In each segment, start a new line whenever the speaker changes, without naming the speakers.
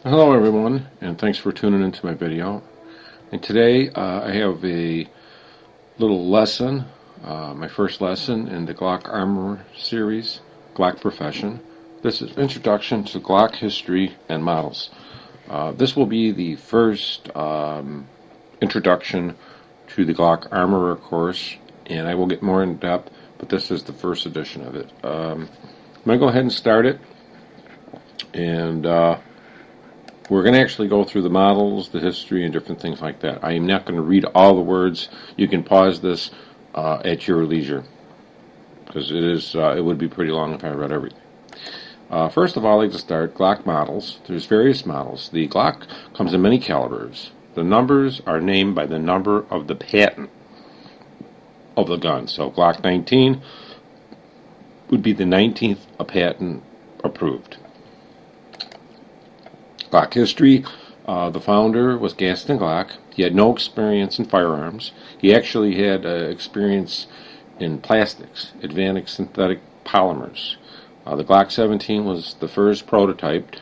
Hello everyone, and thanks for tuning into my video. And today I have a little lesson, my first lesson in the Glock Armor series, Glock Profession. This is Introduction to Glock History and Models. This will be the first introduction to the Glock Armorer course, and I will get more in depth, but this is the first edition of it. I'm going to go ahead and start it, and we're going to actually go through the models, the history, and different things like that. I am not going to read all the words. You can pause this at your leisure, because it would be pretty long if I read everything. First of all, I'd like to start Glock models. There's various models. The Glock comes in many calibers. The numbers are named by the number of the patent of the gun. So Glock 19 would be the 19th patent approved. Glock history, the founder was Gaston Glock. He had no experience in firearms. He actually had experience in plastics, advanced synthetic polymers. The Glock 17 was the first prototyped,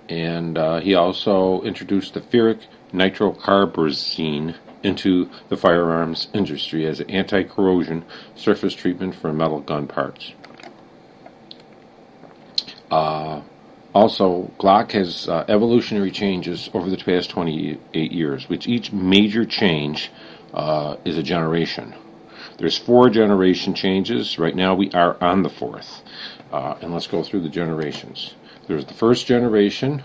and he also introduced the ferric nitrocarbazine into the firearms industry as an anti-corrosion surface treatment for metal gun parts. Also, Glock has evolutionary changes over the past 28 years, which each major change is a generation. There's 4 generation changes. Right now we are on the 4th. And let's go through the generations. There's the first generation,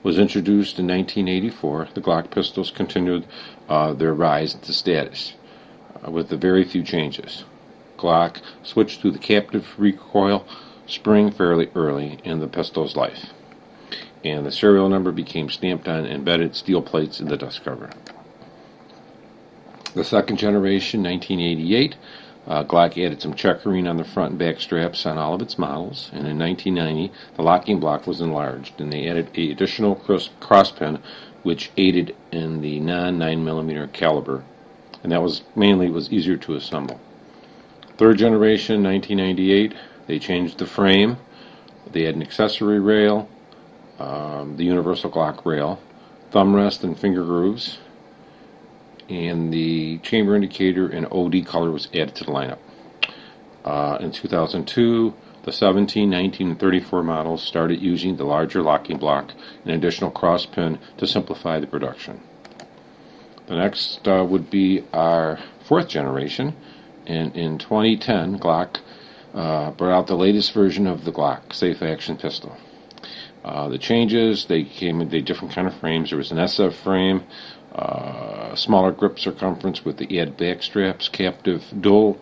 was introduced in 1984. The Glock pistols continued their rise to status with very few changes. Glock switched to the captive recoil spring fairly early in the pistol's life, and the serial number became stamped on embedded steel plates in the dust cover. The second generation, 1988, Glock added some checkering on the front and back straps on all of its models, and in 1990 the locking block was enlarged, and they added an additional crosspin which aided in the non-9mm caliber, and that was easier to assemble. Third generation, 1998, they changed the frame. They had an accessory rail, the universal Glock rail, thumb rest and finger grooves, and the chamber indicator and OD color was added to the lineup. In 2002, the 17, 19, and 34 models started using the larger locking block and additional cross pin to simplify the production. The next would be our 4th generation, and in 2010, Glock brought out the latest version of the Glock Safe Action pistol. The changes, they came in different kind of frames. There was an SF frame, smaller grip circumference with the added back straps, captive dual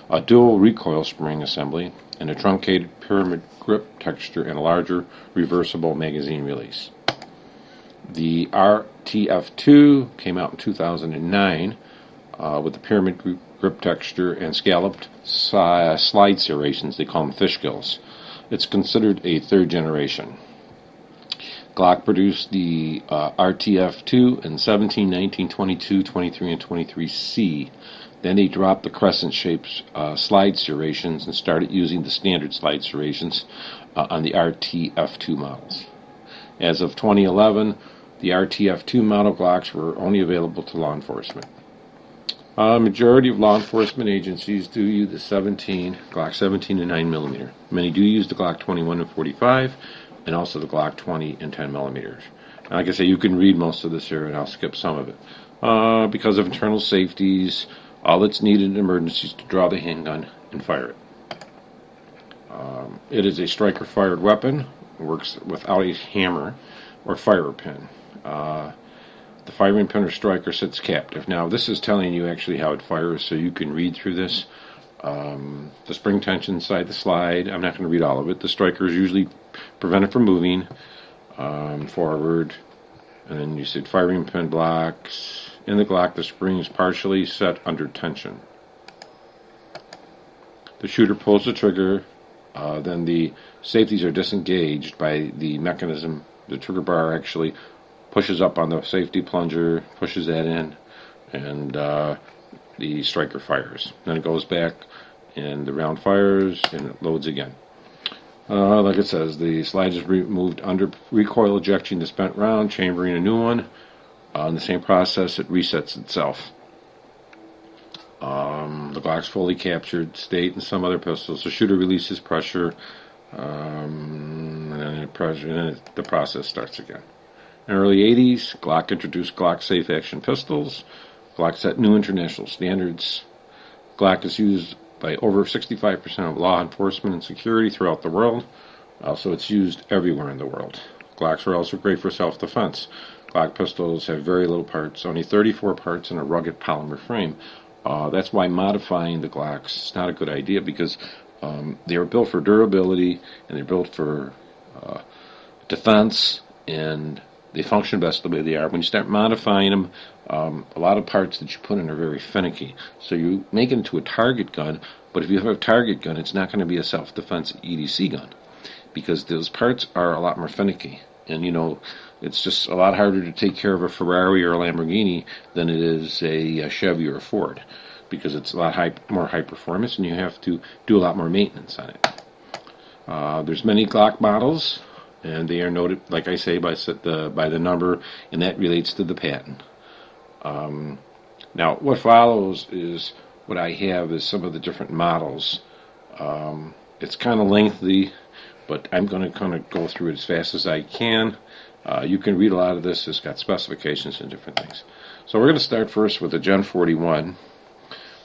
recoil spring assembly, and a truncated pyramid grip texture and a larger reversible magazine release. The RTF2 came out in 2009 with the pyramid grip texture and scalloped slide serrations. They call them fish gills. It's considered a 3rd generation. Glock produced the RTF2 in 17, 19, 22, 23, and 23C. Then they dropped the crescent-shaped slide serrations and started using the standard slide serrations on the RTF2 models. As of 2011, the RTF2 model Glocks were only available to law enforcement. Majority of law enforcement agencies do use the Glock 17 and 9mm. Many do use the Glock 21 and 45, and also the Glock 20 and 10mm. Like I say, you can read most of this here, and I'll skip some of it. Because of internal safeties, all that's needed in emergencies is to draw the handgun and fire it. It is a striker-fired weapon. It works without a hammer or fire pin. The firing pin or striker sits captive. Now, this is telling you actually how it fires, so you can read through this. The spring tension inside the slide, I'm not going to read all of it. The striker is usually prevented from moving forward. And then you see firing pin blocks. In the Glock, the spring is partially set under tension. The shooter pulls the trigger. Then the safeties are disengaged by the mechanism. The trigger bar actually pushes up on the safety plunger, pushes that in, and the striker fires. Then it goes back, and the round fires, and it loads again. Like it says, the slide is removed under recoil, ejecting the spent round, chambering a new one. In the same process, it resets itself. The Glock's fully captured state in some other pistols. The shooter releases pressure, and then the process starts again. In the early 80s, Glock introduced Glock safe action pistols. Glock set new international standards. Glock is used by over 65% of law enforcement and security throughout the world. Also, it's used everywhere in the world. Glocks are also great for self-defense. Glock pistols have very little parts, only 34 parts in a rugged polymer frame. That's why modifying the Glocks is not a good idea, because they are built for durability, and they're built for defense, and they function best the way they are. When you start modifying them, a lot of parts that you put in are very finicky. So you make it into a target gun, but if you have a target gun, it's not going to be a self-defense EDC gun, because those parts are a lot more finicky. And, it's just a lot harder to take care of a Ferrari or a Lamborghini than it is a Chevy or a Ford, because it's a lot more high performance, and you have to do a lot more maintenance on it. There's many Glock models, and they are noted, like I say, by the number, and that relates to the patent. Now, what follows is what I have is some of the different models. It's kind of lengthy, but I'm going to kind of go through it as fast as I can. You can read a lot of this. It's got specifications and different things. So we're going to start first with the Gen 41,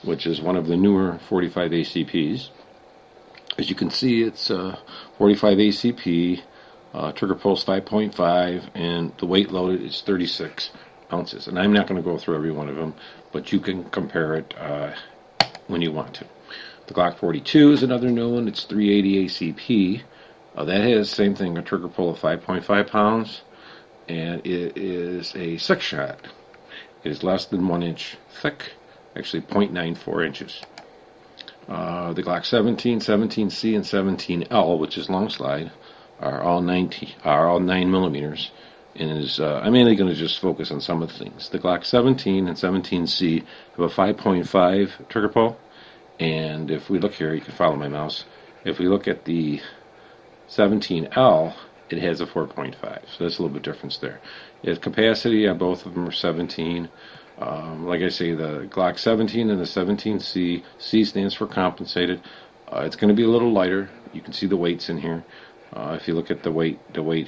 which is one of the newer 45 ACPs. As you can see, it's 45 ACP, trigger pulse 5.5, and the weight loaded is 36 ounces. And I'm not going to go through every one of them, but you can compare it when you want to. The Glock 42 is another new one. It's 380 ACP. That has the same thing, a trigger pull of 5.5 pounds, and it is a 6-shot. It is less than 1 inch thick, actually 0.94 inches. The Glock 17, 17C, and 17L, which is long slide, are all 9 millimeters, and I'm mainly going to just focus on some of the things. The Glock 17 and 17C have a 5.5 trigger pull, and if we look here, you can follow my mouse. If we look at the 17L, it has a 4.5, so that's a little bit difference there. Its capacity on both of them are 17. Like I say, the Glock 17 and the 17C, C stands for compensated. It's going to be a little lighter. You can see the weights in here. If you look at the weight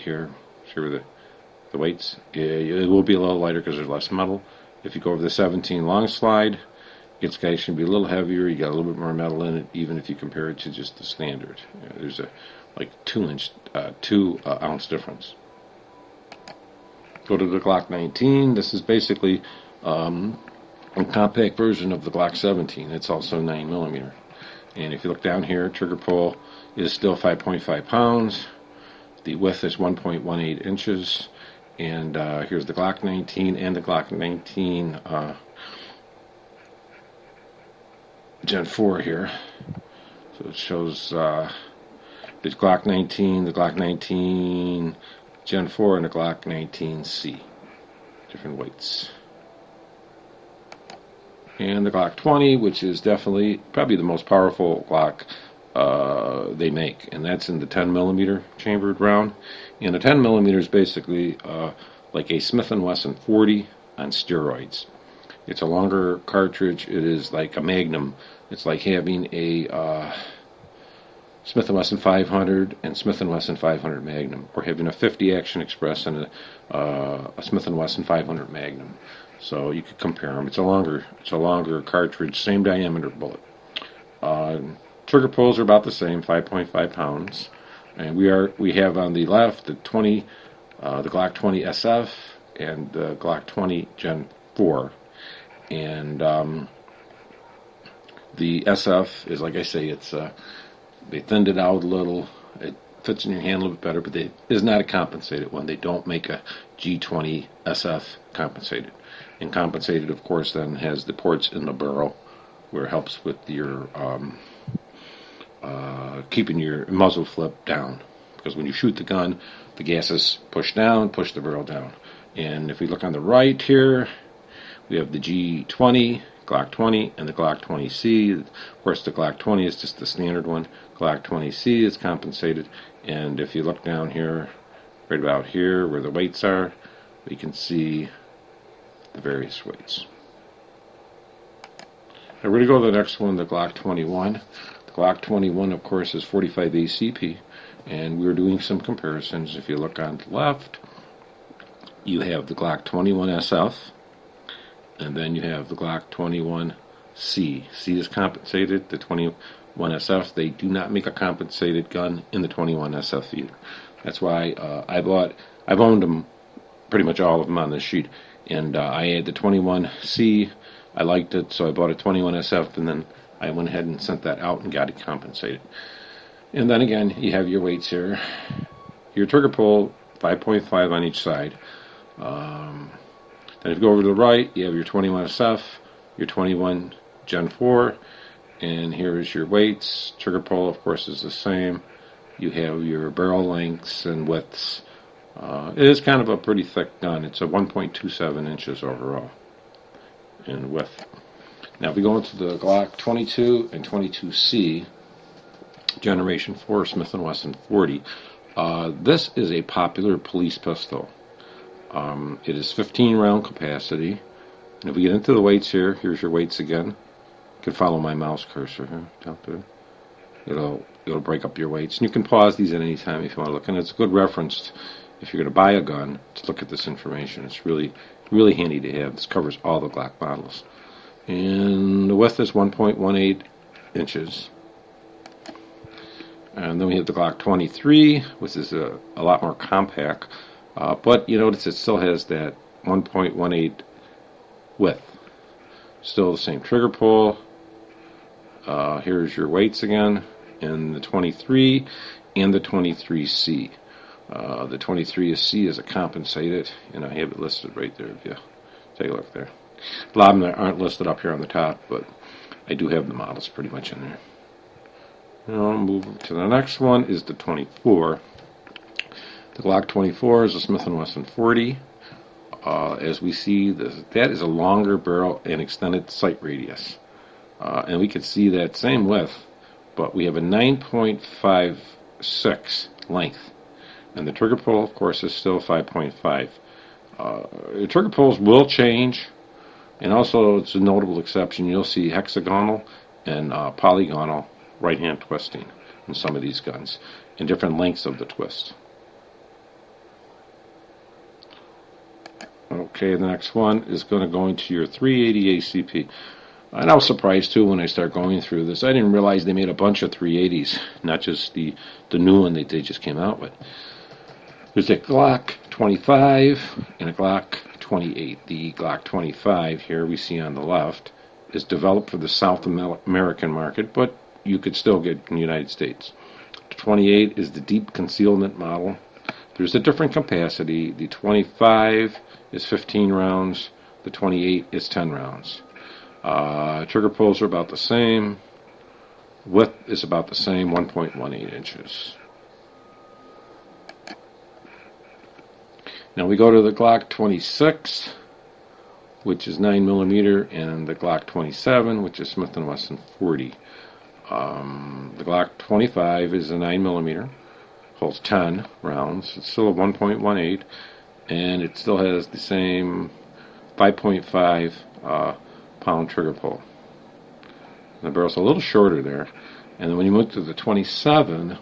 here, sure the weights, it will be a little lighter because there's less metal. If you go over the 17 long slide, it's going to be a little heavier. You got a little bit more metal in it, even if you compare it to just the standard. There's a 2 ounce difference. Go to the Glock 19. This is basically a compact version of the Glock 17. It's also 9 millimeter. And if you look down here, trigger pull is still 5.5 pounds. The width is 1.18 inches. And here's the Glock 19 and the Glock 19 Gen 4 here. So it shows the Glock 19, the Glock 19 Gen 4, and the Glock 19C. Different weights. And the Glock 20, which is definitely probably the most powerful Glock they make, and that's in the 10 millimeter chambered round. And the 10 millimeter is basically like a Smith & Wesson 40 on steroids. It's a longer cartridge. It is like a Magnum. It's like having a Smith & Wesson 500 and Smith & Wesson 500 Magnum, or having a 50 Action Express and a Smith & Wesson 500 Magnum. So you could compare them. It's a longer cartridge, same diameter bullet. Trigger pulls are about the same, 5.5 pounds. And we have on the left the Glock 20 SF and the Glock 20 Gen 4. And the SF is, like I say, they thinned it out a little. It fits in your hand a little bit better, but it is not a compensated one. They don't make a G20 SF compensated. And compensated, of course, then has the ports in the barrel, where it helps with your keeping your muzzle flip down. Because when you shoot the gun, the gases push down, push the barrel down. And if we look on the right here, we have the G20 Glock 20 and the Glock 20C. Of course, the Glock 20 is just the standard one. Glock 20C is compensated, and if you look down here, right about here where the weights are, we can see the various weights. Now we're going to go to the next one, the Glock 21. The Glock 21, of course, is 45 ACP, and we're doing some comparisons. If you look on the left, you have the Glock 21 SF, and then you have the Glock 21C. C is compensated, the 21 SF. They do not make a compensated gun in the 21 SF either. That's why I've owned them, pretty much all of them on this sheet, and I had the 21C. I liked it, so I bought a 21 SF, and then I went ahead and sent that out and got it compensated. And then again, you have your weights here. Your trigger pull, 5.5 on each side. Then if you go over to the right, you have your 21 SF, your 21 Gen 4, and here's your weights. Trigger pull, of course, is the same. You have your barrel lengths and widths. It is kind of a pretty thick gun. It's a 1.27 inches overall in width. Now if we go into the Glock 22 and 22C, Generation 4 Smith & Wesson 40, this is a popular police pistol. It is 15 round capacity. And if we get into the weights here, here's your weights again. You can follow my mouse cursor here. Down there. It'll break up your weights. And you can pause these at any time if you want to look. And it's a good reference if you're going to buy a gun to look at this information. It's really handy to have. This covers all the Glock models. And the width is 1.18 inches. And then we have the Glock 23, which is a lot more compact. But you notice it still has that 1.18 width. Still the same trigger pull. Here's your weights again in the 23 and the 23C. The 23C is a compensated, and I have it listed right there if you take a look there. A lot of them aren't listed up here on the top, but I do have the models pretty much in there. Now I'll move to the next one is the 24. The Glock 24 is a Smith & Wesson 40. As we see, that is a longer barrel and extended sight radius. And we can see that same width, but we have a 9.56 length. And the trigger pull, of course, is still 5.5. The trigger pulls will change, and also it's a notable exception. You'll see hexagonal and polygonal right-hand twisting in some of these guns, and different lengths of the twist. Okay, the next one is going to go into your 380 ACP. And I was surprised too when I started going through this. I didn't realize they made a bunch of 380s, not just the new one that they just came out with. There's a Glock 25 and a Glock 28. The Glock 25 here we see on the left is developed for the South American market, but you could still get in the United States. The 28 is the deep concealment model. There's a different capacity. The 25 is 15 rounds. The 28 is 10 rounds. Trigger pulls are about the same. Width is about the same, 1.18 inches. Now we go to the Glock 26, which is 9mm, and the Glock 27, which is Smith & Wesson 40. The Glock 25 is a 9mm, holds 10 rounds. It's still a 1.18, and it still has the same 5.5 pound trigger pull. The barrel's a little shorter there. And then when you move to the 27,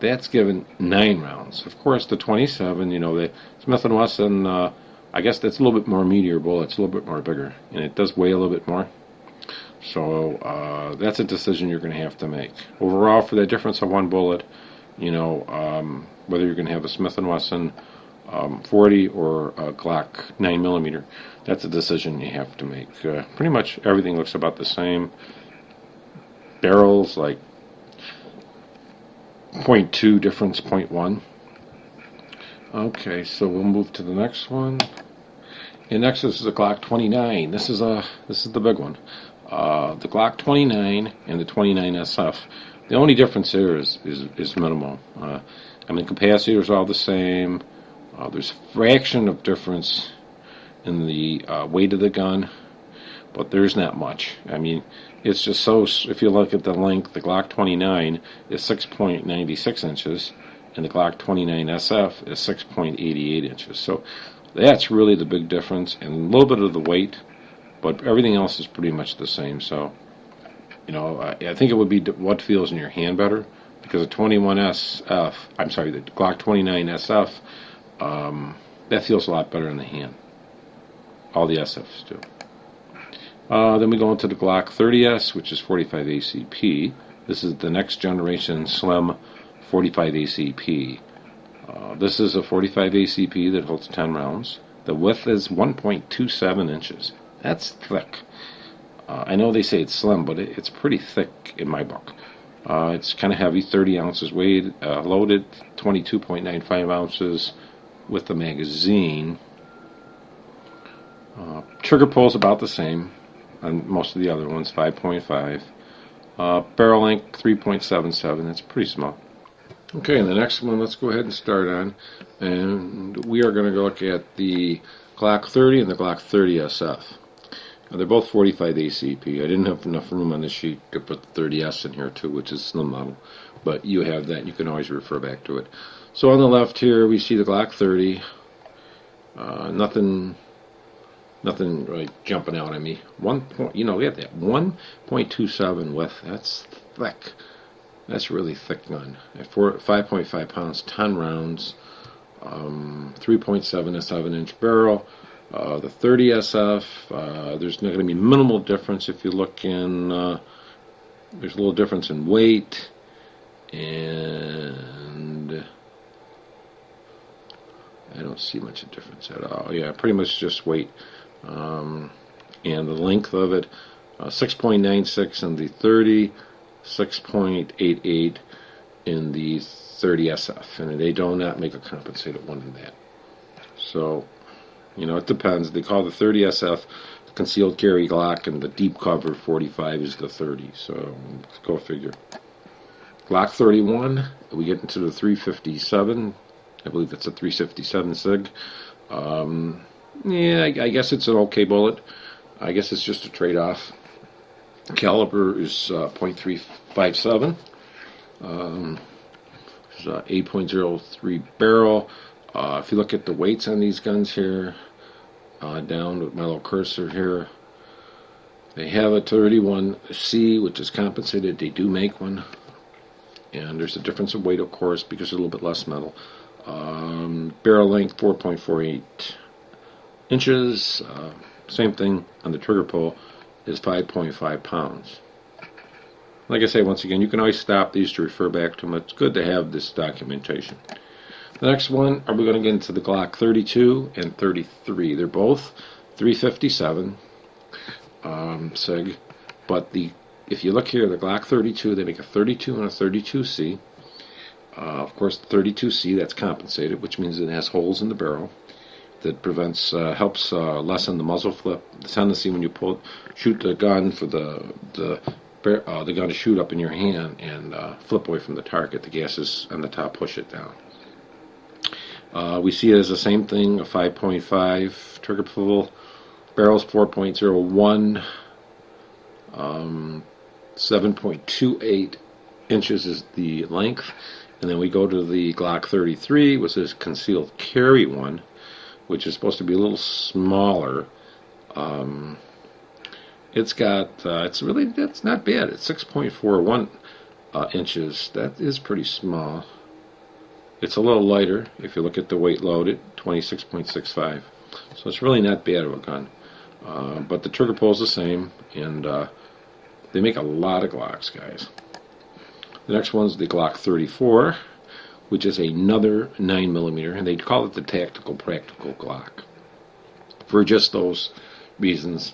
that's given 9 rounds. Of course, the 27, the Smith & Wesson, I guess that's a little bit more meatier bullet. It's a little bit more bigger, and it does weigh a little bit more. So that's a decision you're going to have to make. Overall, for that difference of one bullet, whether you're going to have a Smith & Wesson 40 or a Glock 9mm, that's a decision you have to make. Pretty much everything looks about the same. Barrels, like 0.2 difference, 0.1. Okay, so we'll move to the next one. And next is the Glock 29. This is the big one. The Glock 29 and the 29 SF. The only difference here is minimal. Capacitors are all the same. There's a fraction of difference in the weight of the gun, but there's not much. I mean, it's just so, if you look at the length, the Glock 29 is 6.96 inches, and the Glock 29 SF is 6.88 inches. So that's really the big difference, and a little bit of the weight, but everything else is pretty much the same. So, I think it would be what feels in your hand better, because the 21 SF, I'm sorry, the Glock 29 SF, that feels a lot better in the hand. All the SFs do. Then we go into the Glock 30S, which is 45 ACP. This is the next generation slim 45 ACP. This is a 45 ACP that holds 10 rounds. The width is 1.27 inches. That's thick. I know they say it's slim, but it's pretty thick in my book. It's kind of heavy, 30 ounces weight, loaded, 22.95 ounces with the magazine. Trigger pull is about the same on most of the other ones, 5.5. Barrel length, 3.77. That's pretty small. Okay, and the next one, let's go ahead and start on. And we are going to look at the Glock 30 and the Glock 30 SF. They're both 45 ACP. I didn't have enough room on the sheet to put the 30S in here too, which is slim model. But you have that. You can always refer back to it. So on the left here, we see the Glock 30. Nothing really jumping out at me. We have that 1.27 width. That's thick. That's really thick gun. At 5.5 pounds, 10 rounds, 3.7 to 7-inch barrel. The 30 SF, there's not going to be minimal difference if you look in. There's a little difference in weight, and I don't see much of a difference at all. Yeah, pretty much just weight. And the length of it, 6.96 in the 30, 6.88 in the 30 SF, and they do not make a compensated one in that. So, it depends. They call the 30 SF the concealed carry Glock, and the deep cover 45 is the 30. So, go figure. Glock 31, we get into the 357. I believe it's a 357 SIG. Yeah, I guess it's an okay bullet. I guess it's just a trade-off. Caliber is .357. It's 8.03 barrel. If you look at the weights on these guns here, down with my little cursor here, they have a 31C, which is compensated. They do make one. And there's a difference in weight, of course, because there's a little bit less metal. Barrel length, 4.48 inches. Same thing on the trigger pull is 5.5 pounds. Like I say, once again, you can always stop these to refer back to them. It's good to have this documentation. The next one, we're going to get into the Glock 32 and 33. They're both 357 SIG, but if you look here, the Glock 32, they make a 32 and a 32C. Of course, the 32C, that's compensated, which means it has holes in the barrel that helps lessen the muzzle flip. The tendency when you shoot the gun for the gun to shoot up in your hand and flip away from the target. The gases on the top push it down. We see it as the same thing, a 5.5 trigger pull. Barrel's 4.01. 7.28 inches is the length. And then we go to the Glock 33, which is concealed carry one, which is supposed to be a little smaller. It's not bad. It's 6.41 inches. That is pretty small. It's a little lighter if you look at the weight loaded, 26.65. So it's really not bad of a gun. But the trigger pull is the same, and they make a lot of Glocks, guys. The next one's the Glock 34, which is another 9mm, and they call it the Tactical Practical Glock. For just those reasons.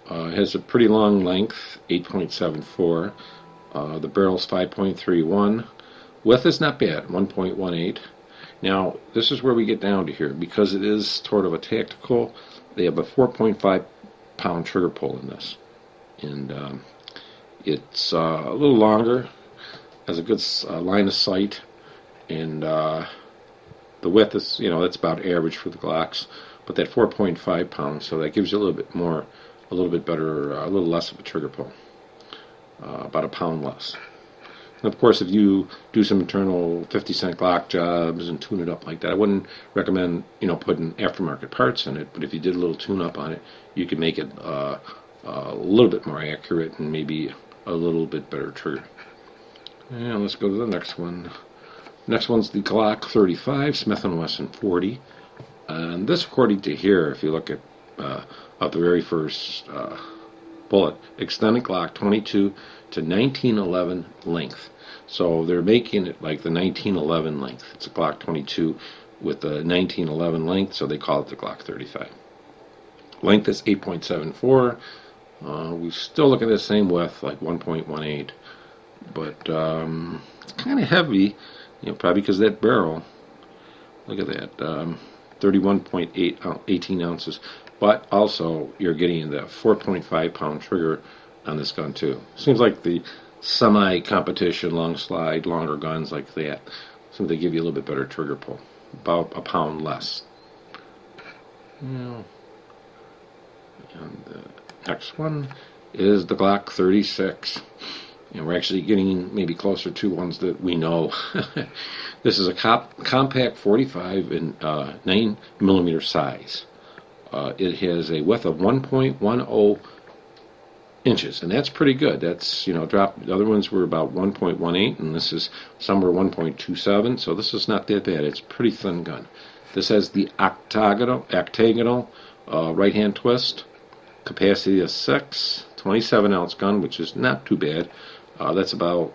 It has a pretty long length, 8.74. The barrel's 5.31. Width is not bad, 1.18. Now, this is where we get down to here. Because it is sort of a tactical, they have a 4.5 pound trigger pull in this. And it's a little longer, has a good line of sight, and the width is, that's about average for the Glocks. But that 4.5 pounds, so that gives you a little bit more a little bit better, a little less of a trigger pull, about a pound less. And of course, if you do some internal 50-cent Glock jobs and tune it up like that, I wouldn't recommend putting aftermarket parts in it. But if you did a little tune up on it, you could make it a little bit more accurate and maybe a little bit better trigger. And let's go to the next one. Next one's the Glock 35 Smith & Wesson 40. And this, according to here, if you look at the very first bullet, extended Glock 22 to 1911 length. So they're making it like the 1911 length. It's a Glock 22 with the 1911 length, so they call it the Glock 35. Length is 8.74. We still look at the same width, like 1.18, but it's kind of heavy, probably because of that barrel. Look at that, 31.18 ounces. But also, you're getting the 4.5 pound trigger on this gun too. Seems like the semi-competition, long slide, longer guns like that, seems they give you a little bit better trigger pull, about a pound less. And the next one is the Glock 36. And we're actually getting maybe closer to ones that we know. This is a compact 45 in 9mm size. It has a width of 1.10 inches, and that's pretty good. That's, dropped. The other ones were about 1.18, and this is somewhere 1.27, so this is not that bad. It's a pretty thin gun. This has the octagonal right-hand twist, capacity of 6, 27-ounce gun, which is not too bad. That's about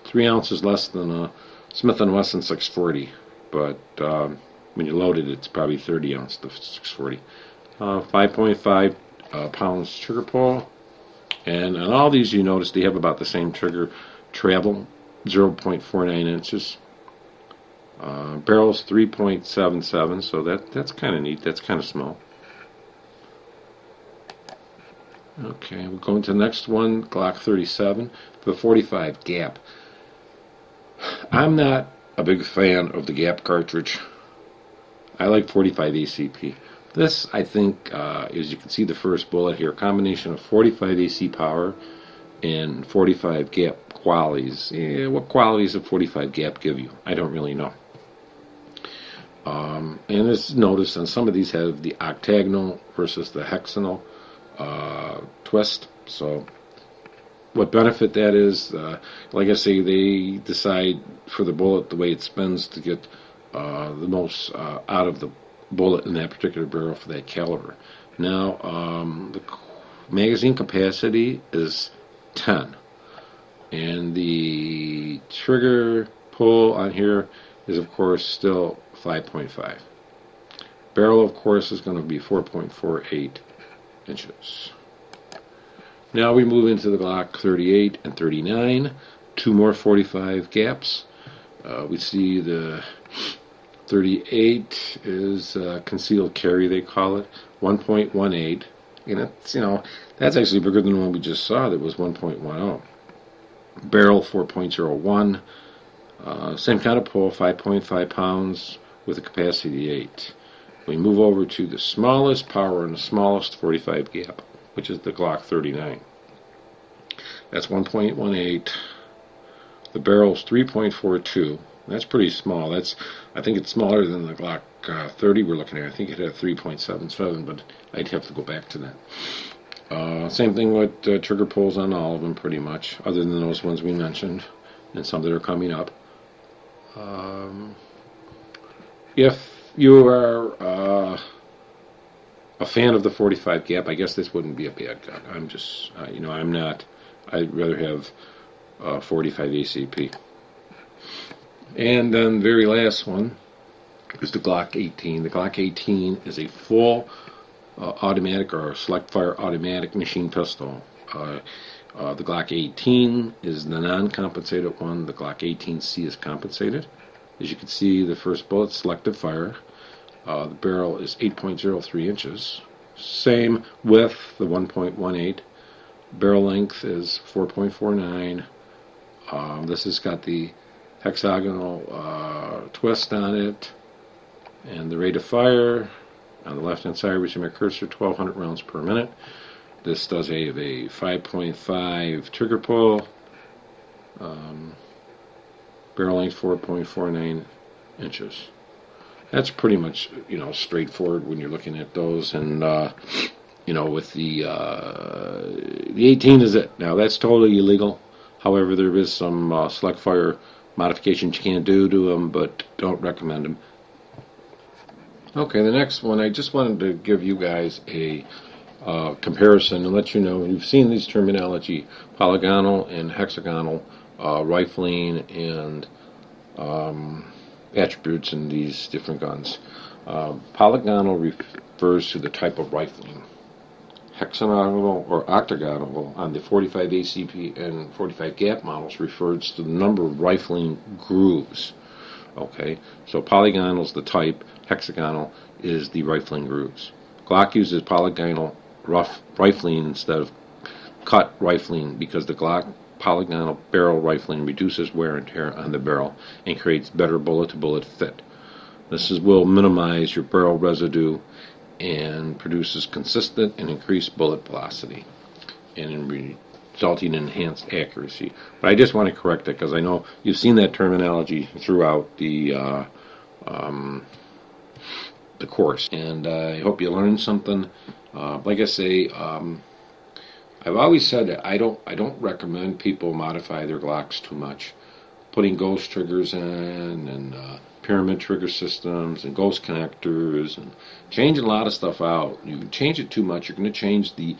3 ounces less than a Smith & Wesson 640, but when you load it, it's probably 30 ounce, the 640. 5.5 pounds trigger pull, and on all these you notice they have about the same trigger travel, 0.49 inches. Barrel's 3.77, so that's kind of neat. That's kind of small. Okay, we'll go into the next one, Glock 37, the 45 gap. I'm not a big fan of the gap cartridge. I like 45 ACP. This, I think, as you can see the first bullet here, combination of 45 AC power and 45 gap qualities. What qualities does 45 gap give you? I don't really know. And as notice on some of these have the octagonal versus the hexagonal twist. So what benefit that is, like I say, they decide for the bullet the way it spins to get the most out of the bullet in that particular barrel for that caliber. Now, the magazine capacity is 10, and the trigger pull on here is, of course, still 5.5. Barrel, of course, is going to be 4.48 inches. Now we move into the Glock 38 and 39, two more 45 gaps. We see the 38 is concealed carry, they call it, 1.18, and it's, that's actually bigger than the one we just saw that was 1.10. Barrel 4.01, same kind of pull, 5.5 pounds with a capacity 8. We move over to the smallest power and the smallest 45 gap, which is the Glock 39. That's 1.18. The barrel's 3.42. That's pretty small. I think it's smaller than the Glock 30 we're looking at. I think it had 3.77, but I'd have to go back to that. Same thing with trigger pulls on all of them, pretty much, other than those ones we mentioned, and some that are coming up. If you are a fan of the 45 gap, I guess this wouldn't be a bad gun. I'm just, I'm not. I'd rather have 45 ACP. And then the very last one is the Glock 18. The Glock 18 is a full automatic or select fire automatic machine pistol. The Glock 18 is the non-compensated one. The Glock 18C is compensated. As you can see, the first bullet, selective fire. The barrel is 8.03 inches. Same width, the 1.18. Barrel length is 4.49. This has got the hexagonal twist on it. And the rate of fire On the left-hand side, we see my cursor, 1,200 rounds per minute. This does have a 5.5 trigger pull, barrel length 4.49 inches. That's pretty much, straightforward when you're looking at those. And with the 18 is it. Now that's totally illegal. However, there is some select fire modifications you can do to them, but don't recommend them. Okay, the next one, I just wanted to give you guys a comparison and let you know, you've seen these terminology, polygonal and hexagonal rifling and attributes in these different guns. Polygonal refers to the type of rifling. Hexagonal or octagonal on the 45 ACP and 45 gap models refers to the number of rifling grooves. Okay, so polygonal is the type, hexagonal is the rifling grooves. Glock uses polygonal rifling instead of cut rifling because the Glock polygonal barrel rifling reduces wear and tear on the barrel and creates better bullet-to-bullet fit. This will minimize your barrel residue and produces consistent and increased bullet velocity and resulting in enhanced accuracy. But I just want to correct it because I know you've seen that terminology throughout the course, and I hope you learned something. Like I say, I've always said that I don't recommend people modify their Glocks too much, putting ghost triggers in and pyramid trigger systems and ghost connectors and changing a lot of stuff out. You change it too much, you're going to change the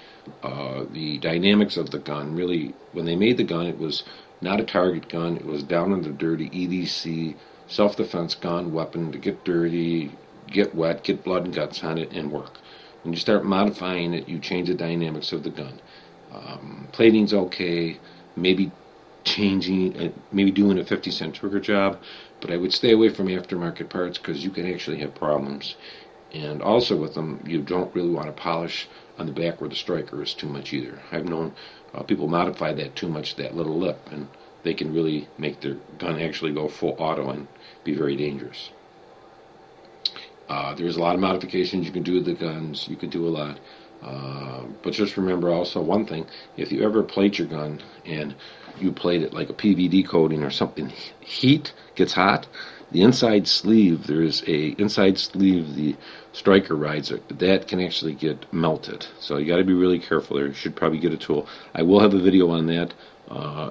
dynamics of the gun. Really, when they made the gun, it was not a target gun. It was down in the dirty EDC, self-defense gun, weapon to get dirty, get wet, get blood and guts on it, and work. When you start modifying it, you change the dynamics of the gun. Plating's okay, maybe maybe doing a 50-cent trigger job, but I would stay away from aftermarket parts because you can actually have problems. And also with them, you don't really want to polish on the back where the striker is too much either. I've known people modify that too much, that little lip, and they can really make their gun actually go full auto and be very dangerous. There's a lot of modifications you can do with the guns. You can do a lot. But just remember also one thing, if you ever plate your gun and you plate it like a PVD coating or something, heat gets hot, the inside sleeve, there is a inside sleeve the striker rides it, that can actually get melted. So you got to be really careful there. You should probably get a tool. I will have a video on that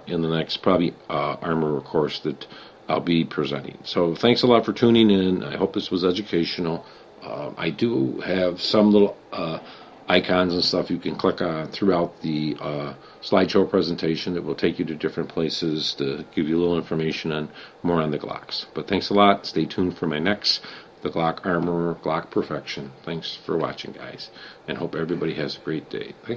in the next probably armor course that I'll be presenting. So thanks a lot for tuning in. I hope this was educational. I do have some little icons and stuff you can click on throughout the slideshow presentation that will take you to different places to give you a little information on more on the Glocks. But thanks a lot. Stay tuned for my next, the Glock Armor, Glock Perfection. Thanks for watching, guys, and hope everybody has a great day. Thanks.